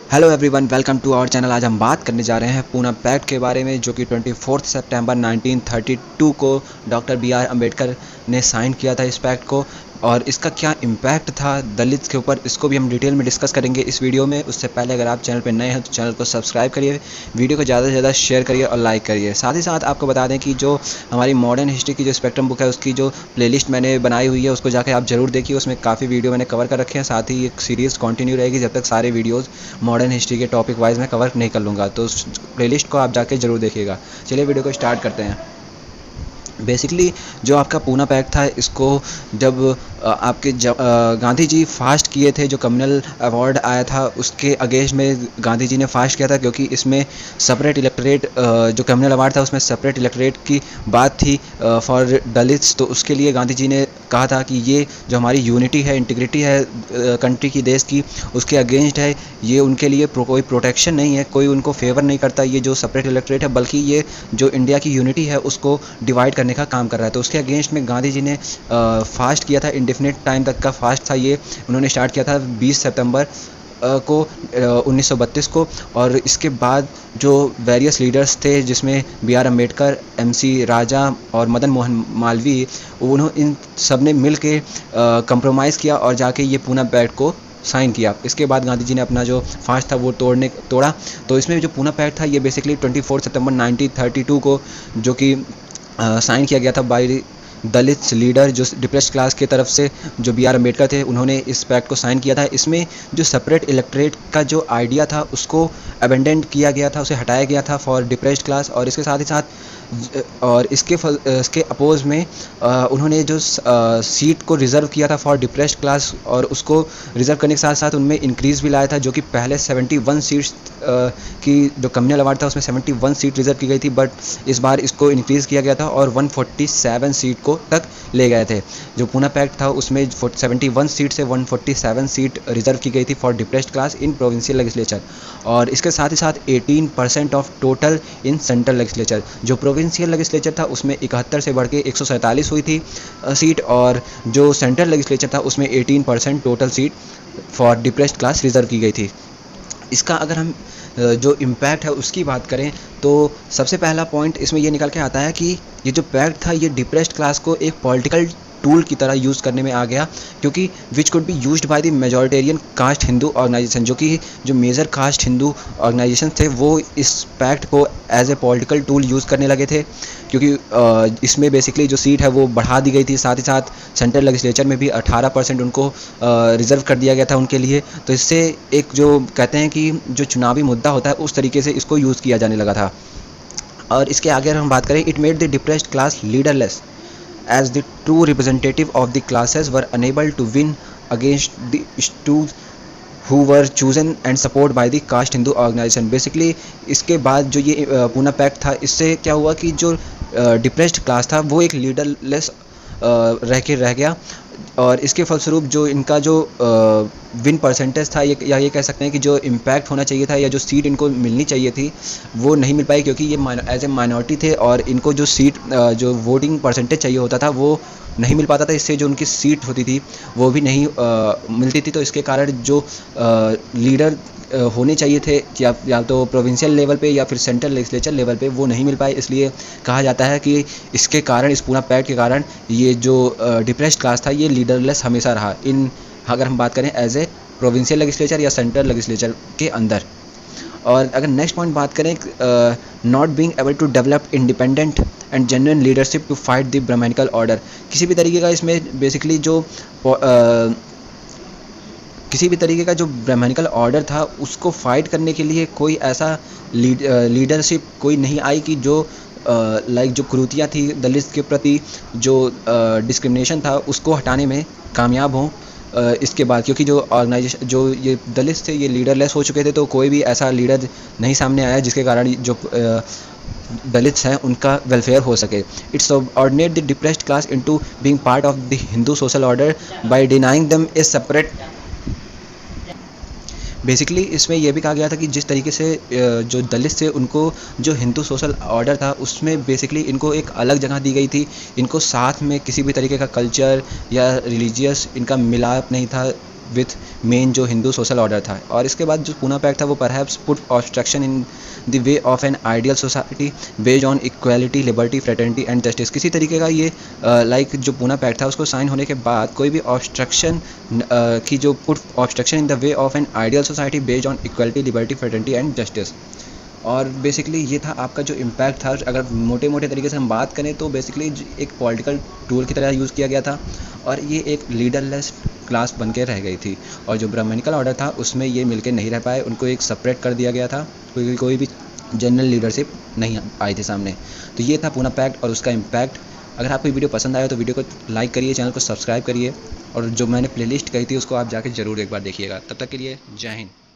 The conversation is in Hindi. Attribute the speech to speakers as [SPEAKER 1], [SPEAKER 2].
[SPEAKER 1] Hello everyone, welcome to our channel. आज हम बात करने जा रहे हैं पूना पैक्ट के बारे में, जो कि 24 सितंबर 1932 को डॉक्टर बी आर अम्बेडकर ने साइन किया था इस पैक्ट को। और इसका क्या इम्पैक्ट था दलित के ऊपर, इसको भी हम डिटेल में डिस्कस करेंगे इस वीडियो में। उससे पहले अगर आप चैनल पर नए हैं तो चैनल को सब्सक्राइब करिए, वीडियो को ज़्यादा से ज़्यादा शेयर करिए और लाइक करिए। साथ ही साथ आपको बता दें कि जो हमारी मॉडर्न हिस्ट्री की जो स्पेक्ट्रम बुक है, उसकी जो प्लेलिस्ट मैंने बनाई हुई है उसको जाकर आप ज़रूर देखिए। उसमें काफ़ी वीडियो मैंने कवर कर रखे हैं। साथ ही एक सीरीज़ कंटिन्यू रहेगी जब तक सारे वीडियोज़ मॉडर्न हिस्ट्री के टॉपिक वाइज मैं कवर नहीं कर लूँगा, तो उस प्लेलिस्ट को आप जाके ज़रूर देखिएगा। चलिए वीडियो को स्टार्ट करते हैं। बेसिकली जो आपका पूना पैक्ट था, इसको जब आपके गांधी जी फास्ट किए थे, जो कम्युनल अवार्ड आया था उसके अगेंस्ट में गांधी जी ने फास्ट किया था, क्योंकि इसमें सेपरेट इलेक्टोरेट, जो कम्युनल अवार्ड था उसमें सेपरेट इलेक्टोरेट की बात थी फॉर दलित्स। तो उसके लिए गांधी जी ने कहा था कि ये जो हमारी यूनिटी है, इंटीग्रिटी है कंट्री की, देश की, उसके अगेंस्ट है। ये उनके लिए कोई प्रोटेक्शन नहीं है, कोई उनको फेवर नहीं करता ये जो सेपरेट इलेक्टोरेट है, बल्कि ये जो इंडिया की यूनिटी है उसको डिवाइड करने का काम कर रहा है। तो उसके अगेंस्ट में गांधी जी ने फास्ट किया था। इंडेफिनिट टाइम तक का फास्ट था ये, उन्होंने स्टार्ट किया था 20 सितंबर को 1932 को। और इसके बाद जो वेरियस लीडर्स थे, जिसमें बी आर अम्बेडकर, MC राजा और मदन मोहन मालवीय, उन्होंने इन सब ने मिल के कंप्रोमाइज़ किया और जाके ये पूना पैक्ट को साइन किया। इसके बाद गांधी जी ने अपना जो फास्ट था वो तोड़ा। तो इसमें जो पूना पैक्ट था ये बेसिकली 24 सितंबर 1932 को जो कि साइन किया गया था बाय दलित लीडर, जो डिप्रेस्ड क्लास की तरफ से, जो बी आर अम्बेडकर थे, उन्होंने इस पैक्ट को साइन किया था। इसमें जो सेपरेट इलेक्टोरेट का जो आइडिया था उसको अबेंडन किया गया था, उसे हटाया गया था फॉर डिप्रेस्ड क्लास। और इसके साथ ही साथ और इसके अपोज में उन्होंने जो सीट को रिज़र्व किया था फॉर डिप्रेस्ड क्लास, और उसको रिज़र्व करने के साथ साथ उनमें इंक्रीज़ भी लाया था, जो कि पहले 71 सीट्स की जो कम्युनल अवार्ड था उसमें 71 सीट रिज़र्व की गई थी, बट इस बार इसको इंक्रीज़ किया गया था और 147 सीट को तक ले गए थे। जो पूना पैक्ट था उसमें 71 सीट से 147 सीट रिज़र्व की गई थी for depressed class in provincial legislature. और इसके साथ ही साथ 18% of total in central legislature. जो प्रोविंशियल लेजिस्लेचर था उसमें 71 से बढ़ के 147 हुई थी सीट, और जो सेंट्रल लेजिस्लेचर था उसमें 18% total seat for depressed class reserve की गई थी। इसका अगर हम जो इम्पैक्ट है उसकी बात करें तो सबसे पहला पॉइंट इसमें ये निकल के आता है कि ये जो पैक्ट था ये डिप्रेस्ड क्लास को एक पॉलिटिकल टूल की तरह यूज़ करने में आ गया, क्योंकि which could be used by the majoritarian caste Hindu organisation. जो कि जो मेजर कास्ट हिंदू ऑर्गेनाइजेशन थे वो इस पैक्ट को as a political tool use करने लगे थे, क्योंकि इसमें बेसिकली जो सीट है वो बढ़ा दी गई थी। साथ ही साथ सेंट्रल लेजिस्लेचर में भी 18% उनको रिज़र्व कर दिया गया था उनके लिए। तो इससे एक जो कहते हैं कि जो चुनावी मुद्दा होता है उस तरीके से इसको यूज़ किया जाने लगा था। और इसके आगे अगर हम बात करें, it made the depressed class leaderless as the true representative of the classes were unable to win against the stooges who were chosen and supported by the caste Hindu organization। Basically इसके बाद जो ये पूना पैक्ट था, इससे क्या हुआ कि जो डिप्रेस्ड क्लास था वो एक लीडरलेस रह गया। और इसके फलस्वरूप जो इनका जो विन परसेंटेज था, ये कह सकते हैं कि जो इम्पैक्ट होना चाहिए था या जो सीट इनको मिलनी चाहिए थी वो नहीं मिल पाई, क्योंकि ये एज ए माइनॉरिटी थे और इनको जो सीट जो वोटिंग परसेंटेज चाहिए होता था वो नहीं मिल पाता था। इससे जो उनकी सीट होती थी वो भी नहीं मिलती थी। तो इसके कारण जो लीडर होने चाहिए थे या तो प्रोविंशियल लेवल पे या फिर सेंट्रल लेजिस्लेचर लेवल पे, वो नहीं मिल पाए। इसलिए कहा जाता है कि इसके कारण, इस पूना पैक्ट के कारण, ये जो डिप्रेस्ड क्लास था ये लीडरलेस हमेशा रहा इन, अगर हम बात करें एज ए प्रोविंशियल लेजिस्लेचर या सेंट्रल लेजिस्लेचर के अंदर। और अगर नेक्स्ट पॉइंट बात करें, not being able to develop independent and genuine leadership to fight the Brahmanical order. किसी भी तरीके का इसमें बेसिकली जो किसी भी तरीके का जो ब्राह्मणिकल ऑर्डर था उसको फाइट करने के लिए कोई ऐसा लीडरशिप कोई नहीं आई कि जो लाइक जो कुरीतियाँ थी दलित के प्रति, जो डिस्क्रिमिनेशन था उसको हटाने में कामयाब हों इसके बाद। क्योंकि जो ऑर्गेनाइजेशन, जो ये दलित थे ये लीडरलेस हो चुके थे, तो कोई भी ऐसा लीडर नहीं सामने आया जिसके कारण जो दलित्स हैं उनका वेलफेयर हो सके। It's ordinate the depressed class into being part of the Hindu social order by denying them A separate. Basically इसमें यह भी कहा गया था कि जिस तरीके से जो दलित थे उनको जो हिंदू सोशल ऑर्डर था उसमें बेसिकली इनको एक अलग जगह दी गई थी। इनको साथ में किसी भी तरीके का कल्चर या रिलीजियस इनका मिलाप नहीं था विथ मेन जो हिंदू सोशल ऑर्डर था। और इसके बाद जो पूना पैक्ट था वो perhaps put obstruction in the way of an ideal society based on equality, liberty, fraternity and justice. किसी तरीके का ये जो पूना पैक्ट था उसको साइन होने के बाद कोई भी ऑब्स्ट्रक्शन की जो put obstruction in the way of an ideal society based on equality, liberty, fraternity and justice. और बेसिकली ये था आपका जो इम्पैक्ट था। अगर मोटे मोटे तरीके से हम बात करें तो बेसिकली एक पॉलिटिकल टूल की तरह यूज़ किया गया था और ये एक लीडरलेस क्लास बन के रह गई थी। और जो ब्राह्मणिकल ऑर्डर था उसमें ये मिलके नहीं रह पाए, उनको एक सेपरेट कर दिया गया था, क्योंकि कोई भी जनरल लीडरशिप नहीं आई थी सामने। तो ये था पूना पैक्ट और उसका इम्पैक्ट। अगर आपको वीडियो पसंद आया तो वीडियो को लाइक करिए, चैनल को सब्सक्राइब करिए और जो मैंने प्लेलिस्ट कही थी उसको आप जाके ज़रूर एक बार देखिएगा। तब तक के लिए जय हिंद।